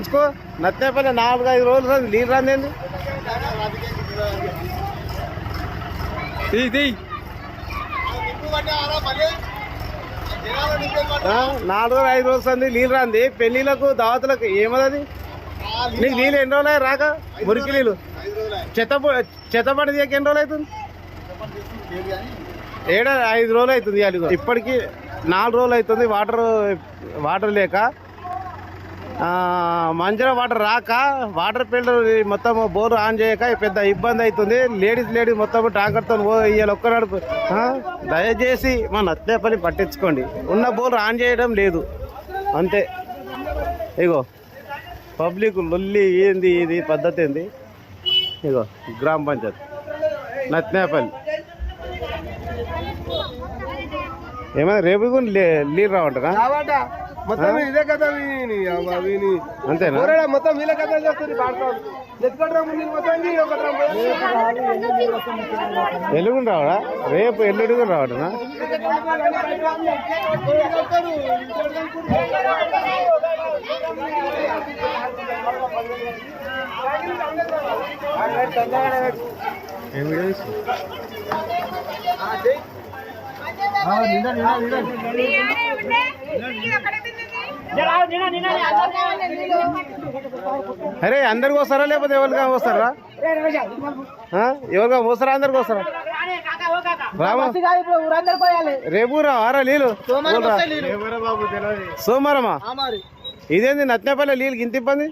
ఉంచుకో. నత్తేపల్లి 4-5 రోజులు నీళ్ళు రాందేంది? 4-5 రోజులు సంది నీళ్ళు రాంది. పెళ్ళిళ్ళకు దావతులకు ఏమది? నీకు నీళ్ళు ఎన్ని రోజులు రాక? మురికి నీళ్ళు చెత్తపడి తీయక ఎన్ని రోజులు అవుతుంది? 5 రోజులు అవుతుంది. ఇప్పటికి 4 రోజులు అవుతుంది వాటర్ లేక, మంచిగా వాటర్ రాక, వాటర్ ఫిల్టర్ మొత్తం బోరు ఆన్ చేయక పెద్ద ఇబ్బంది అవుతుంది. లేడీస్ మొత్తం ట్యాంకర్తో ఇవాళ ఒక్క నడుపు. దయచేసి మా నత్తేపల్లి పట్టించుకోండి. ఉన్న బోరు ఆన్ చేయడం లేదు అంతే. ఇగో పబ్లిక్ లొల్లి ఏంది? ఇది పద్ధతి ఏంది? ఇగో గ్రామ పంచాయతీ నత్తేపల్లి. ఏమైనా రేపు నీళ్ళు రావంటారా? మొత్తం ఇదే కదా అంతేనా? మొత్తం వీళ్ళ కదా ఎల్లుగుని రావడా? రేపు ఎల్లుడిగా రావటనా? ఏం వీడియో అరే అందరికి వస్తారా లేకపోతే ఎవరిగా వస్తారా? ఎవరిగా వస్తారా? అందరికి వస్తారా? రేపు రావారా నీళ్ళు? సోమవారమా? ఇదేంది నత్తేపల్లి నీళ్ళకి ఇంత ఇబ్బంది?